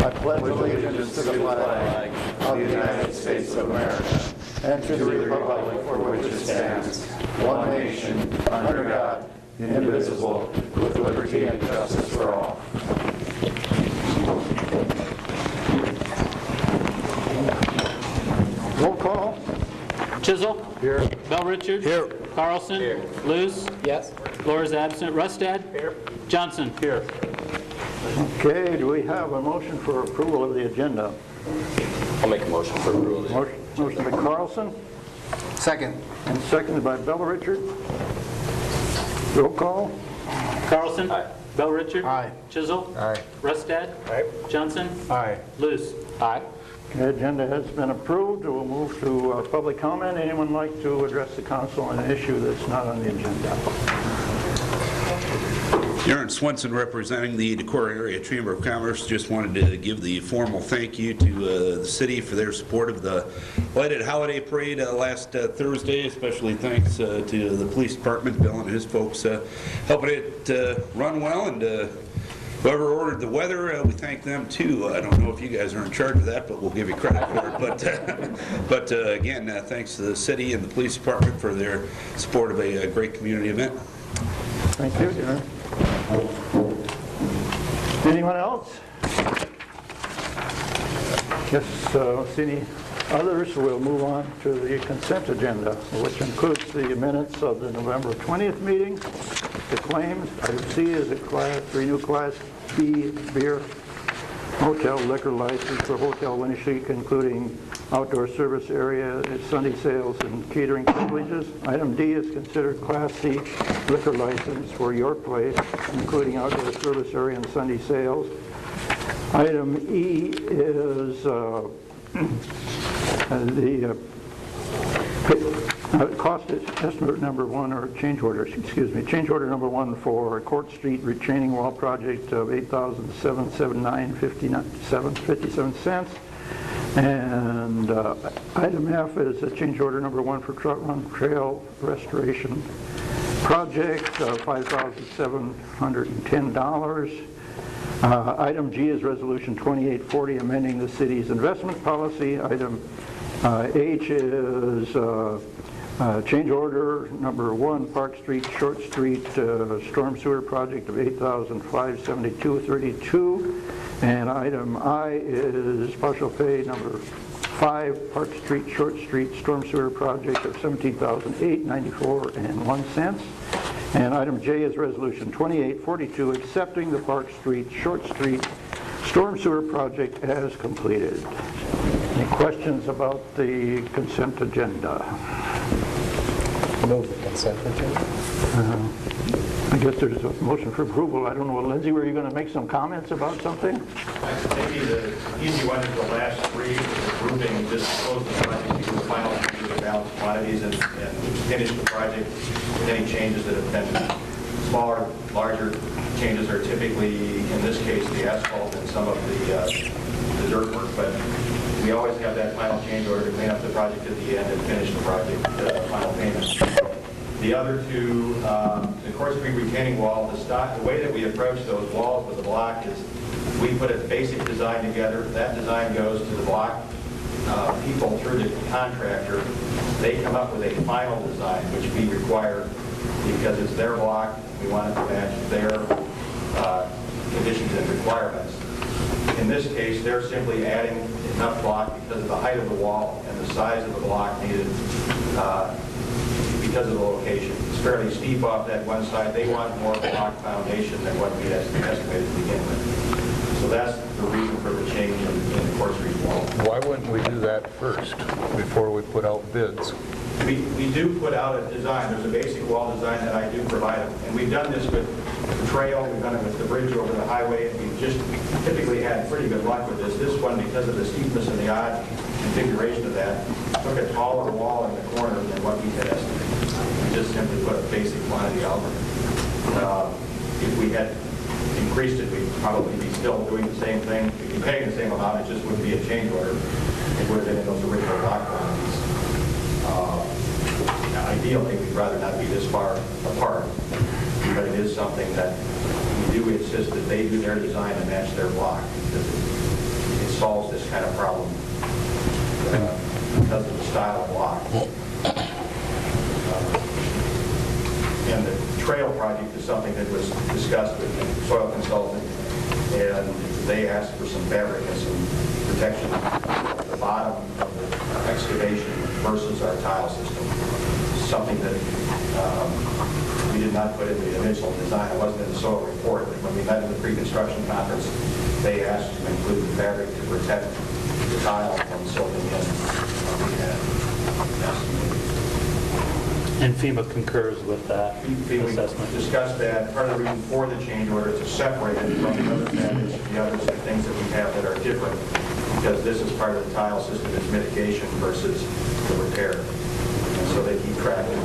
I pledge allegiance to the flag of the United States of America and to the republic for which it stands, one nation, under God, indivisible, with liberty and justice for all. Roll call. Chisel. Here. Bell Richard. Here. Carlson. Here. Luz. Yes. Laura's absent. Rustad. Here. Johnson. Here. Okay, do we have a motion for approval of the agenda? I'll make a motion for approval. Motion by Carlson Second. and seconded by Bell Richard. Roll call. Carlson. Aye. Bell Richard. Aye. Chisel. Aye. Rustad. Aye. Johnson. Aye. Luz. Aye. The agenda has been approved. We'll move to public comment. Anyone like to address the council on an issue that's not on the agenda? Aaron Swenson, representing the Decorah Area Chamber of Commerce. Just wanted to give the formal thank you to the city for their support of the lighted holiday parade last Thursday. Especially thanks to the police department, Bill and his folks helping it run well, and whoever ordered the weather, we thank them too. I don't know if you guys are in charge of that, but we'll give you credit for it. But again, thanks to the city and the police department for their support of a great community event. Thank you, Aaron. Anyone else? Yes, see any others? We'll move on to the consent agenda, which includes the minutes of the November 20th meeting, the claims. Item C is a renew Class B beer hotel liquor license for Hotel Winnebago, including outdoor service area, Sunday sales, and catering privileges. Item D is considered Class C liquor license for Your Place, including outdoor service area and Sunday sales. Item E is the cost estimate number one, or change order number one for Court Street retaining wall project of $8,779.57. And item F is a change order number one for Trout Run Trail restoration project, $5,710. Item G is resolution 2840, amending the city's investment policy. Item H is change order number one, Park Street, Short Street storm sewer project of $8,572.32. And item I is partial pay number 5, Park Street, Short Street storm sewer project of $17,894.01. And item J is resolution 2842, accepting the Park Street, Short Street storm sewer project as completed. Any questions about the consent agenda? Move the consent agenda. I guess there's a motion for approval. I don't know, Lindsay, were you going to make some comments about something? Maybe the easy one is the last three, the grouping, just close the project, do the final review of the balanced quantities, and finish the project with any changes that have been smaller. Larger changes are typically, in this case, the asphalt and some of the dirt work, but we always have that final change order to clean up the project at the end and finish the project final payment. The other two, the Court Street retaining wall, the way that we approach those walls with the block is we put a basic design together. That design goes to the block people through the contractor. They come up with a final design, which we require because it's their block. We want it to match their conditions and requirements. In this case, they're simply adding enough block because of the height of the wall and the size of the block needed because of the location. It's fairly steep off that one side. They want more block foundation than what we estimated to begin with. So that's the reason for the change in the Court Street wall. Why wouldn't we do that first before we put out bids? We do put out a design. There's a basic wall design that I do provide them. And we've done this with the trail, we've done it with the bridge over the highway, and we've just typically had pretty good luck with this. This one, because of the steepness and the odd configuration of that, took a taller wall in the corner than what we had estimated. We just simply put a basic quantity out there. If we had increased it, we'd probably be still doing the same thing. We'd be paying the same amount, it just wouldn't be a change order. It would have been in those original block quantities. Ideally, we'd rather not be this far apart, but it is something that we do insist that they do their design and match their block. solves this kind of problem because of the style of block. And the trail project is something that was discussed with the soil consultant, and they asked for some fabric and some protection at the bottom of the excavation versus our tile system. Something that we did not put in the initial design. It wasn't in the soil report, but when we met in the pre-construction conference, they asked to include the fabric to protect the tile from silting in. We had estimated. And FEMA concurs with that We assessment. discussed that. Part of the reason for the change order is to separate it from the other fabrics, the other things that we have that are different, because this is part of the tile system, it's mitigation versus the repair. And so they keep track of it.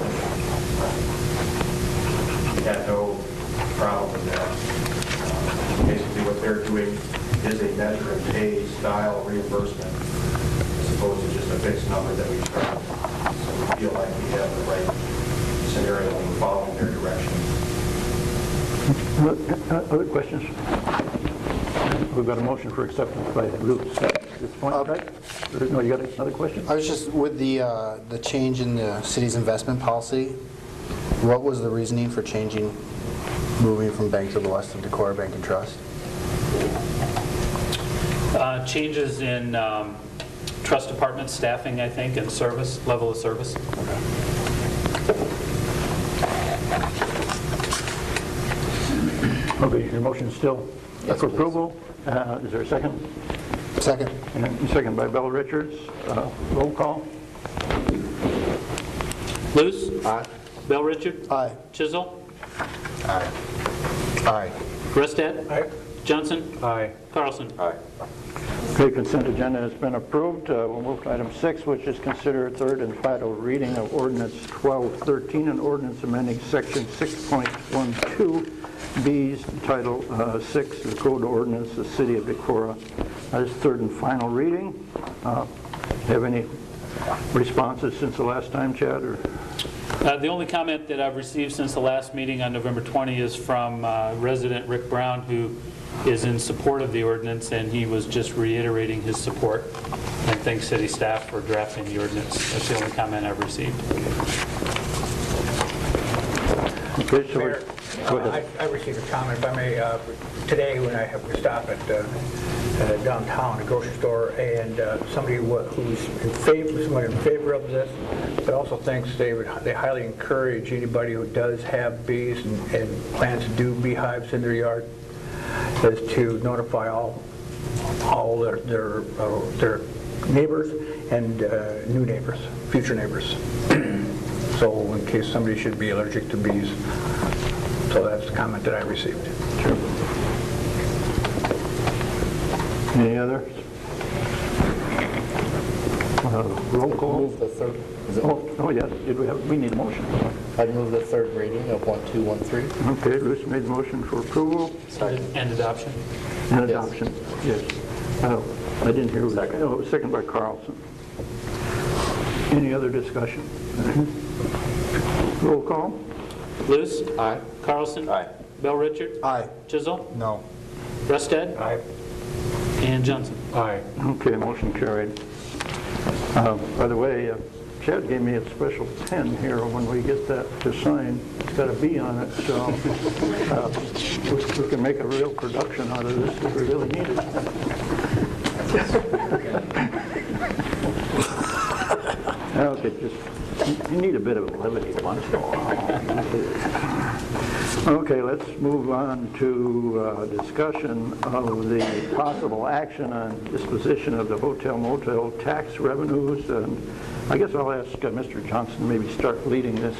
We had no problem with that. Basically what they're doing is a measure and pay style reimbursement as opposed to just a fixed number that we charge. So we feel like we have the right scenario and we're following their direction. Other questions? We've got a motion for acceptance by Bruce at this point, right? No, you got another question? I was just, with the change in the city's investment policy, what was the reasoning for changing, moving from Bank to the West of Decorah Bank and Trust? Changes in trust department staffing, I think, and service, level of service. Okay, your motion is still Yes, for please. approval. Is there a second? Second. And second by Bill Richards. Roll call. Luce? Aye. Bell Richard? Aye. Chisel? Aye. Aye. Rustad? Aye. Johnson? Aye. Carlson? Aye. Okay, consent agenda has been approved. We'll move to item 6, which is consider third and final reading of ordinance 1213, an ordinance amending section 6.12B's title 6, the code ordinance, the city of Decorah. That is third and final reading. Have any responses since the last time, Chad? Or? The only comment that I've received since the last meeting on November 20 is from resident Rick Brown, who is in support of the ordinance, and he was just reiterating his support and thanks city staff for drafting the ordinance. That's the only comment I've received. Okay, so Mayor, go ahead. I received a comment, if I may, today when I have to stop at downtown, a grocery store, and somebody who's in favor of this, but also thinks they highly encourage anybody who does have bees and plans to do beehives in their yard, is to notify all their neighbors and new neighbors, future neighbors. So in case somebody should be allergic to bees. So that's the comment that I received. Sure. Any others? Roll call. Move the third. Oh, yes. We need a motion. I'd move the third reading of 1213. Okay, Bruce made the motion for approval And adoption. and adoption. Yes. I didn't hear. Second. Oh, it was second by Carlson. Any other discussion? Roll call. Luce? Aye. Carlson? Aye. Bell Richard? Aye. Chisel? No. Rustad? Aye. And Johnson? Aye. Okay, motion carried. By the way, Chad gave me a special pen here when we get that to sign. It's got a B on it, so we can make a real production out of this if we really need it. Okay, you need a bit of levity once in a while. Okay, let's move on to discussion of the possible action on disposition of the hotel motel tax revenues. And I guess I'll ask Mr. Johnson to maybe start leading this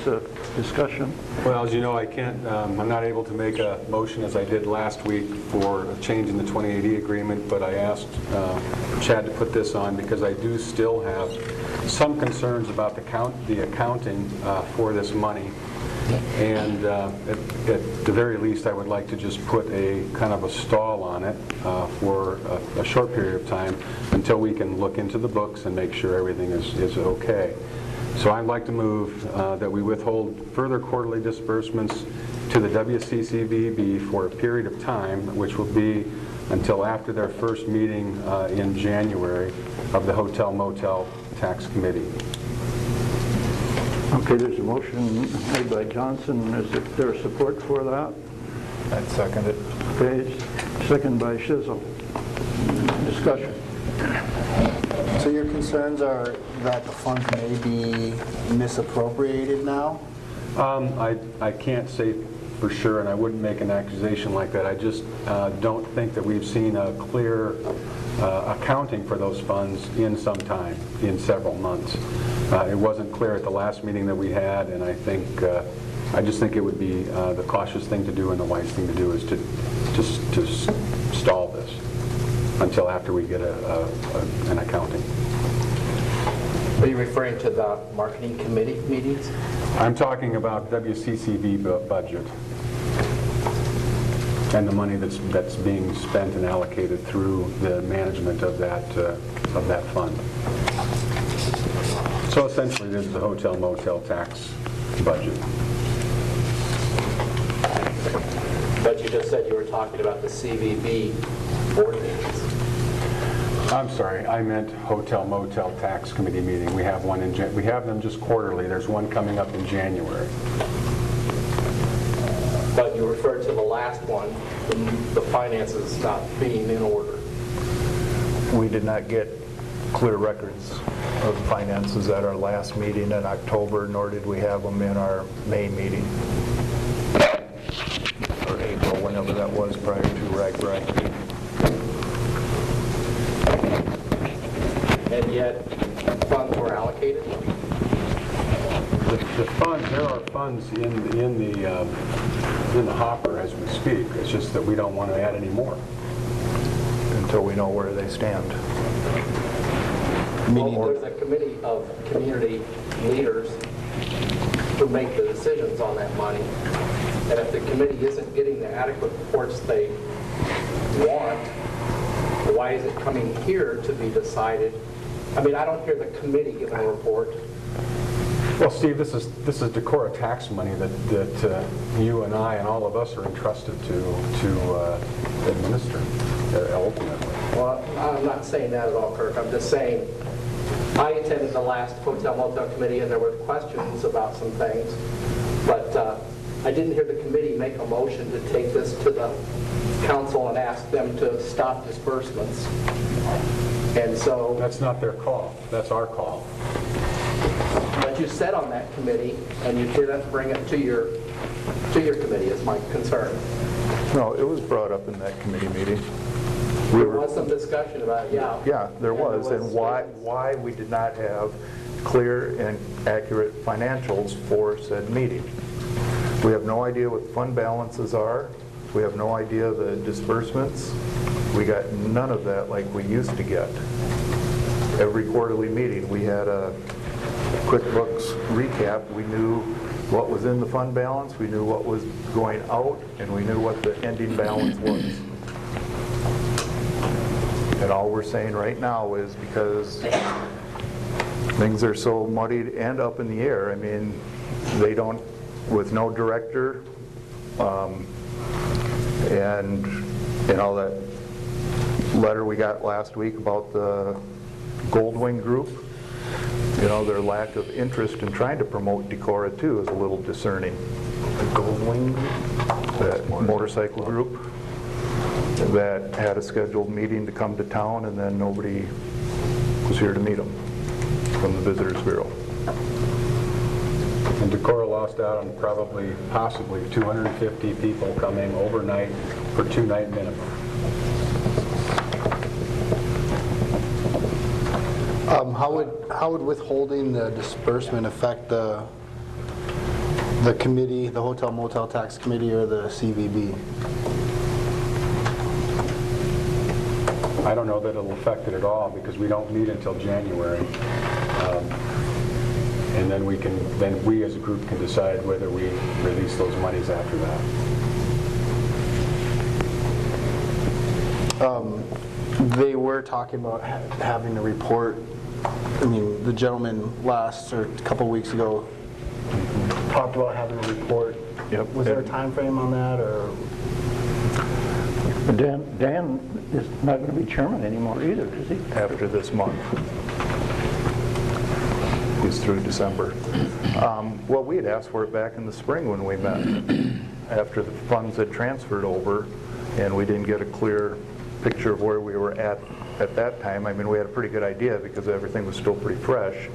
discussion. Well, as you know, I can't, I'm not able to make a motion as I did last week for a change in the 2080 agreement, but I asked Chad to put this on because I do still have some concerns about the accounting for this money. And at the very least, I would like to just put a kind of a stall on it for a short period of time until we can look into the books and make sure everything is okay. So I'd like to move that we withhold further quarterly disbursements to the WCCVB for a period of time, which will be until after their first meeting in January of the Hotel Motel Tax Committee. Okay, there's a motion made by Johnson. Is there support for that? I'd second it. Okay, second by Shizzle. Discussion. So your concerns are that the funds may be misappropriated now? I can't say for sure, and I wouldn't make an accusation like that. I just don't think that we've seen a clear accounting for those funds in some time, in several months. It wasn't clear at the last meeting that we had, and I just think it would be the cautious thing to do and the wise thing to do is to stall this until after we get an accounting. Are you referring to the marketing committee meetings? I'm talking about WCCV budget and the money that's being spent and allocated through the management of that fund. So essentially, this is the hotel motel tax budget. But you just said you were talking about the CVB ordinance. I'm sorry, I meant hotel motel tax committee meeting. We have one we have them just quarterly. There's one coming up in January. But you referred to the last one, the finances not being in order. We did not get clear records of finances at our last meeting in October, nor did we have them in our May meeting, or April, whenever that was, prior to RAGBRAI. And yet, funds were allocated? The funds, there are funds in the hopper as we speak. It's just that we don't want to add any more. Until we know where they stand. Well, there's a committee of community leaders who make the decisions on that money. And if the committee isn't getting the adequate reports they want, why is it coming here to be decided? I mean, I don't hear the committee giving a report. Well, Steve, this is Decorah tax money that you and I and all of us are entrusted to administer ultimately. Well, I'm not saying that at all, Kirk. I'm just saying I attended the last Hotel Motel Committee and there were questions about some things, but I didn't hear the committee make a motion to take this to the council and ask them to stop disbursements. And so... That's not their call. That's our call. But you sat on that committee and you didn't bring it to your committee is my concern. No, it was brought up in that committee meeting. There was some discussion about it, yeah. Yeah, there was, and why we did not have clear and accurate financials for said meeting. We have no idea what fund balances are. We have no idea the disbursements. We got none of that like we used to get. Every quarterly meeting, we had a QuickBooks recap. We knew what was in the fund balance, we knew what was going out, and we knew what the ending balance was. And all we're saying right now is because things are so muddied and up in the air, I mean, they don't, with no director, and you know, that letter we got last week about the Goldwing Group, you know, their lack of interest in trying to promote Decorah too is a little discerning. The Goldwing? That motorcycle group that had a scheduled meeting to come to town and then nobody was here to meet them from the Visitors Bureau. And Decorah lost out on possibly 250 people coming overnight for 2-night minimum. How would withholding the disbursement affect the committee, the Hotel Motel Tax Committee, or the CVB? I don't know that it'll affect it at all because we don't meet until January. And then we as a group can decide whether we release those monies after that. They were talking about having a report. I mean, the gentleman a couple weeks ago talked about having a report. Yep. Was there a time frame on that, or? But Dan is not going to be chairman anymore either, is he? after this month. He's through December. Well, we had asked for it back in the spring when we met, after the funds had transferred over, and we didn't get a clear picture of where we were at that time. I mean, we had a pretty good idea because everything was still pretty fresh,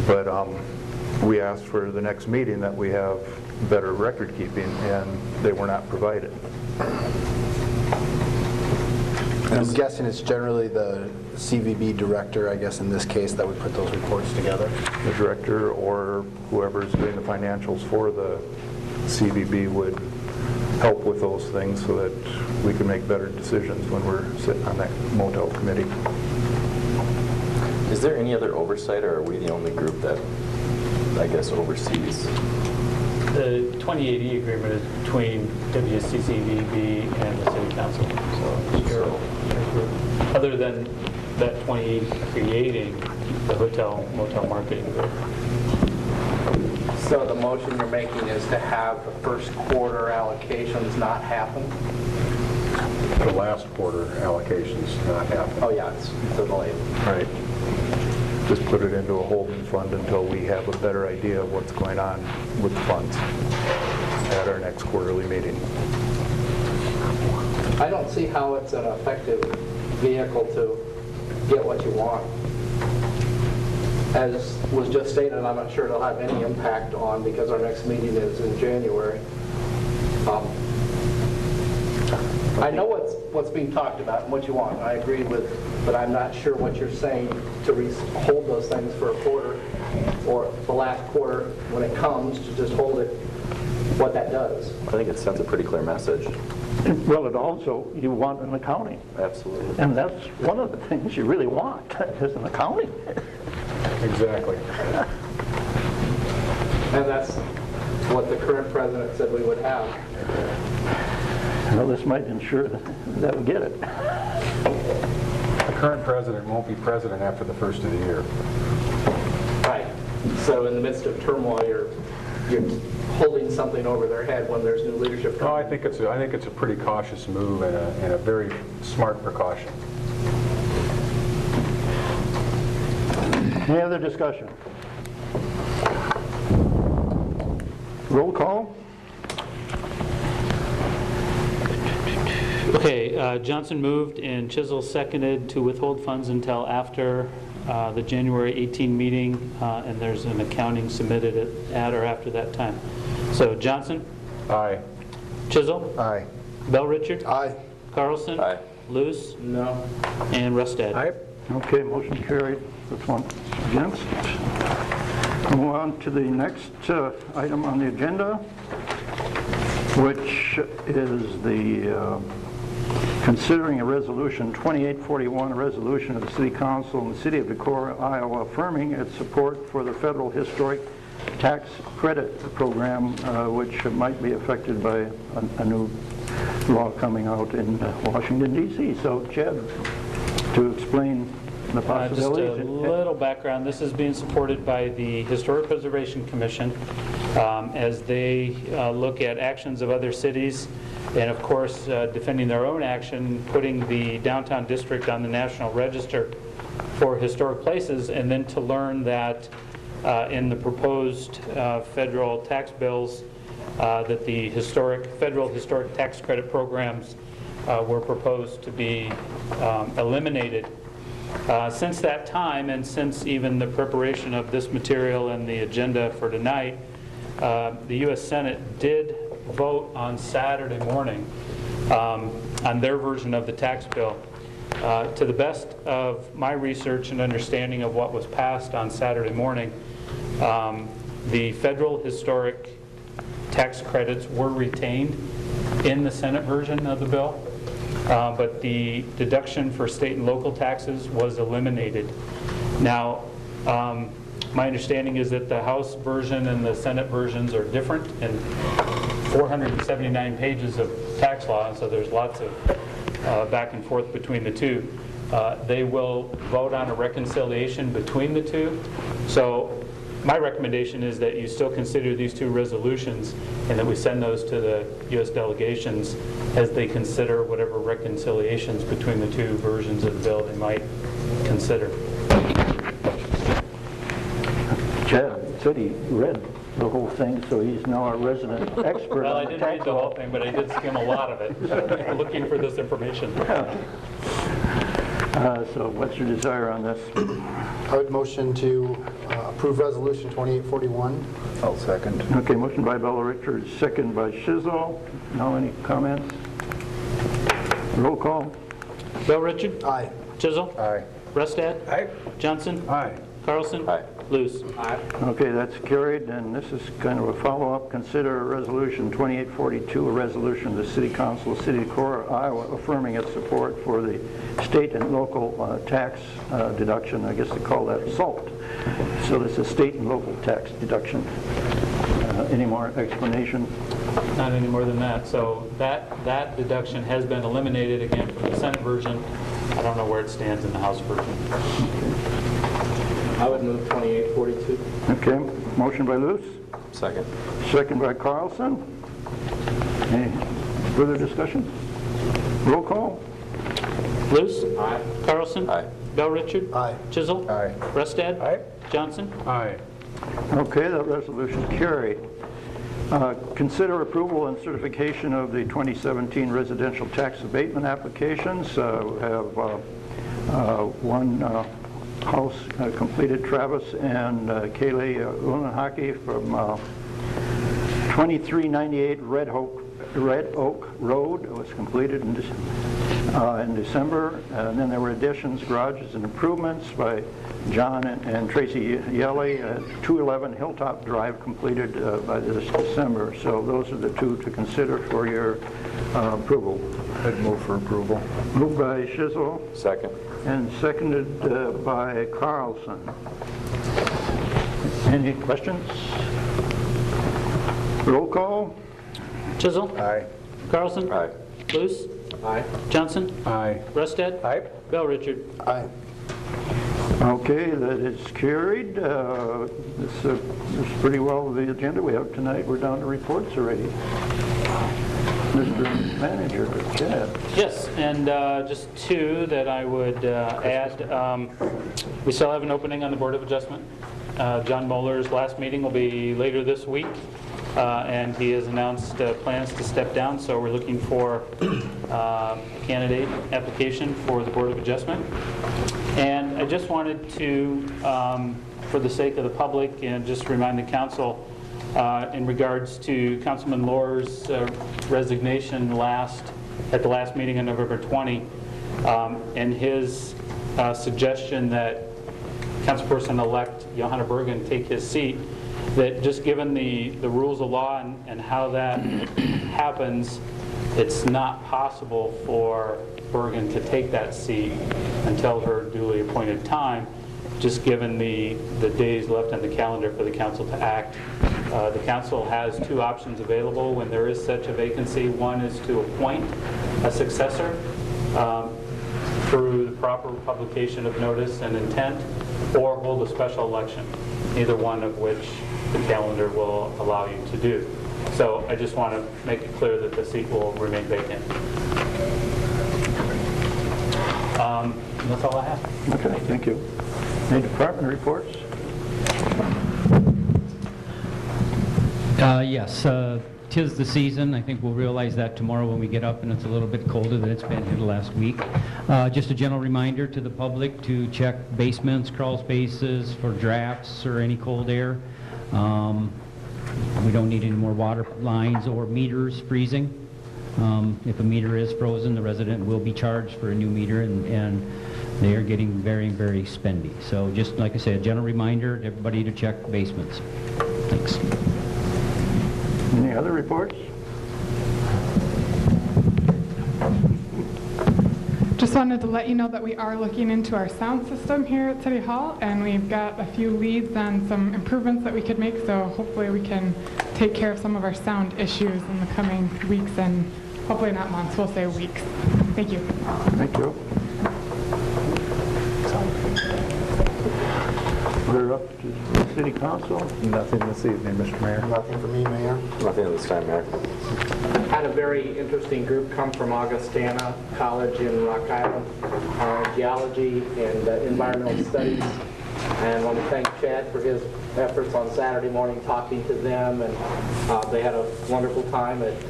but we asked for the next meeting that we have better record keeping, and they were not provided. I'm guessing it's generally the CVB director, I guess in this case, that would put those reports together. The director or whoever's doing the financials for the CVB would help with those things so that we can make better decisions when we're sitting on that motel committee. Is there any other oversight, or are we the only group that, I guess, oversees? The 2080 agreement is between WCCVB and the city council. So your group. Other than that 2080 creating the hotel motel marketing group. So the motion you're making is to have the first quarter allocations not happen? The last quarter allocations not happen. Oh, yeah, it's delayed. Right. Just put it into a holding fund until we have a better idea of what's going on with the funds at our next quarterly meeting. I don't see how it's an effective vehicle to get what you want. As was just stated, I'm not sure it'll have any impact on, because our next meeting is in January. I know what's being talked about and what you want, I agree with, but I'm not sure what you're saying to hold those things for a quarter, or the last quarter when it comes, to just hold it, what that does. I think it sends a pretty clear message. Well, it also, you want an accounting. Absolutely. And that's one of the things you really want, is an accounting. Exactly. And that's what the current president said we would have. Well, this might ensure that we get it. The current president won't be president after the first of the year. Right. So in the midst of turmoil, you're holding something over their head when there's new leadership No, I coming. think it's a pretty cautious move and a very smart precaution. Any other discussion? Roll call? Okay, Johnson moved and Chisel seconded to withhold funds until after the January 18 meeting, and there's an accounting submitted at or after that time. So Johnson? Aye. Chisel? Aye. Bell Richard? Aye. Carlson? Aye. Luce? No. And Rustad? Aye. Okay, motion carried. This one against. Move on to the next item on the agenda, which is the considering a resolution 2841, a resolution of the City Council in the City of Decorah, Iowa, affirming its support for the federal historic tax credit program, which might be affected by a new law coming out in Washington, D.C. So, Chad, to explain the Just possibilities. a little background. This is being supported by the Historic Preservation Commission as they look at actions of other cities, and of course defending their own action, putting the downtown district on the National Register for historic places, and then to learn that in the proposed federal tax bills that the federal historic tax credit programs were proposed to be eliminated. Since that time, and since even the preparation of this material and the agenda for tonight, the U.S. Senate did vote on Saturday morning on their version of the tax bill. To the best of my research and understanding of what was passed on Saturday morning, the federal historic tax credits were retained in the Senate version of the bill. But the deduction for state and local taxes was eliminated. Now, my understanding is that the House version and the Senate versions are different, and 479 pages of tax law, so there's lots of back and forth between the two. They will vote on a reconciliation between the two. So my recommendation is that you still consider these two resolutions and that we send those to the U.S. delegations as they consider whatever reconciliations between the two versions of the bill they might consider. Chad said he read the whole thing, so he's now our resident expert Well, I on the didn't read tax the whole law. thing, but I did skim a lot of it, looking for this information. So what's your desire on this? I would motion to approve Resolution 2841. I'll second. Okay, motion by Bella Richards, second by Shizzle. Now any comments? Roll call. Bell Richard? Aye. Chisholm? Aye. Rustad? Aye. Johnson? Aye. Carlson? Aye. Luce? Okay, that's carried, and this is kind of a follow-up. Consider Resolution 2842, a resolution of the City Council of City of Decorah, Iowa, affirming its support for the state and local tax deduction. I guess they call that SALT. So this is state and local tax deduction. Any more explanation? Not any more than that. So that deduction has been eliminated again from the Senate version. I don't know where it stands in the House version. I would move 2842. Okay, motion by Luce, Second. second by Carlson. Any further discussion? Roll call. Luce? Aye. Carlson? Aye. Bell Richard? Aye. Chisholm? Aye. Rustad? Aye. Johnson? Aye. Okay, that resolution carried. Consider approval and certification of the 2017 residential tax abatement applications. We have one house completed, Travis and Kaylee Ulanhaki from 2398 Red Oak Road. It was completed in December. And then there were additions, garages, and improvements by John and Tracy Yelly at 211 Hilltop Drive, completed by this December. So those are the two to consider for your approval. I'd move for approval. Moved by Shizzle Second. and seconded by Carlson. Any questions? Roll call. Chisholm? Aye. Carlson? Aye. Luce? Aye. Johnson? Aye. Rustad? Aye. Bell Richard? Aye. Okay, that is carried. This is pretty well the agenda we have tonight. We're down to reports already. Mr. Manager, Chad. Yes, and just two that I would add. We still have an opening on the Board of Adjustment. John Moeller's last meeting will be later this week, and he has announced plans to step down, so we're looking for a candidate application for the Board of Adjustment. And I just wanted to, for the sake of the public, and just remind the council in regards to Councilman Lohr's resignation at the last meeting on November 20, and his suggestion that Councilperson-elect Johanna Bergen take his seat, that just given the rules of law and how that happens, it's not possible for Bergen to take that seat until her duly appointed time, just given the days left on the calendar for the council to act. The council has two options available when there is such a vacancy. One is to appoint a successor through the proper publication of notice and intent, or hold a special election, either one of which the calendar will allow you to do. So I just want to make it clear that the seat will remain vacant. That's all I have. Okay, thank you. Any department reports? Yes, 'tis the season. I think we'll realize that tomorrow when we get up and it's a little bit colder than it's been here the last week. Just a general reminder to the public to check basements, crawl spaces for drafts or any cold air. We don't need any more water lines or meters freezing. If a meter is frozen, the resident will be charged for a new meter, and they are getting very, very spendy. So just like I said, a general reminder to everybody to check basements. Thanks. Any other reports? Just wanted to let you know that we are looking into our sound system here at City Hall, and we've got a few leads on some improvements that we could make, so hopefully we can take care of some of our sound issues in the coming weeks, and hopefully not months, we'll say weeks. Thank you. Thank you. We're up to city council? Nothing this evening, Mr. Mayor. Nothing for me, Mayor. Nothing at this time, Mayor. Had a very interesting group come from Augustana College in Rock Island, geology and environmental studies. And I want to thank Chad for his efforts on Saturday morning talking to them. And they had a wonderful time at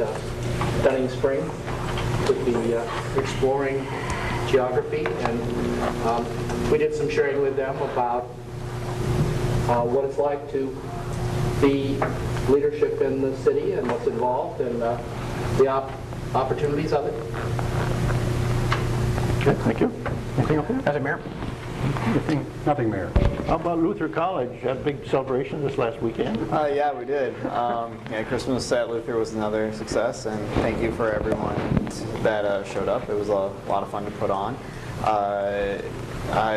Dunning Spring with the exploring geography. And we did some sharing with them about what it's like to be leadership in the city and what's involved and the opportunities of it. Okay, thank you. Anything else? As a mayor? Nothing, Mayor. How about Luther College? Had a big celebration this last weekend? Yeah, we did. Yeah, Christmas at Luther was another success, and thank you for everyone that showed up. It was a lot of fun to put on.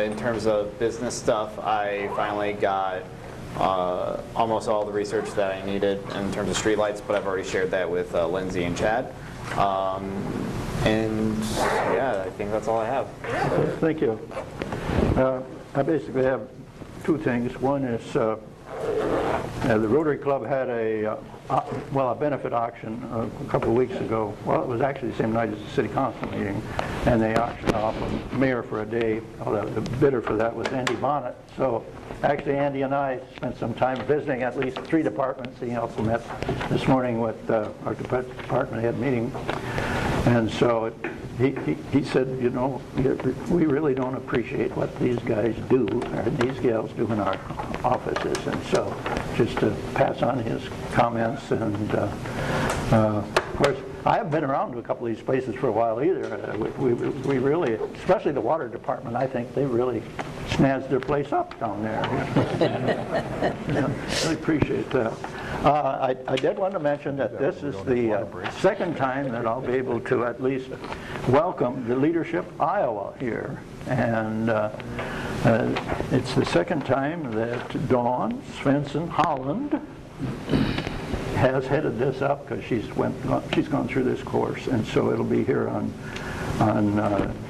In terms of business stuff, I finally got almost all the research that I needed in terms of streetlights, but I've already shared that with Lindsay and Chad. And yeah, I think that's all I have. Thank you. I basically have two things. One is the Rotary Club had a benefit auction a couple of weeks ago. Well, it was actually the same night as the city council meeting, and they auctioned off a mayor for a day. Although the bidder for that was Andy Bonnet. So actually, Andy and I spent some time visiting at least 3 departments. He also met this morning with our department head meeting. And so he said, you know, we really don't appreciate what these guys do, or these gals do in our offices. And so just to pass on his comments. And of course, I haven't been around to a couple of these places for a while either. We really, especially the water department, I think they really snazz their place up down there. Really appreciate that. I did want to mention that this is the second time that I'll be able to at least welcome the Leadership Iowa here. And it's the second time that Dawn Svensson Holland has headed this up because she's gone through this course. And so it'll be here on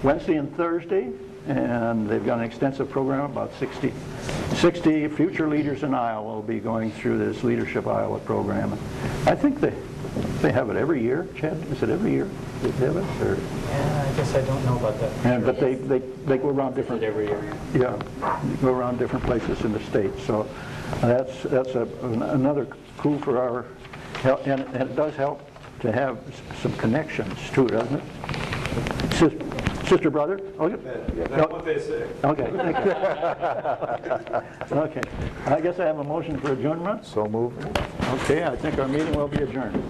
Wednesday and Thursday. And they've got an extensive program. About 60 future leaders in Iowa will be going through this Leadership Iowa program. I think they have it every year. Chad, is it every year they have it? Or? Yeah, I guess I don't know about that. And, but they go around different. Every year. Yeah, they go around different places in the state. So that's another clue for our help, and it does help to have some connections too, doesn't it? Sister, brother? Okay. That's what they say. Okay. Okay. I guess I have a motion for adjournment. So moved. Okay, I think our meeting will be adjourned.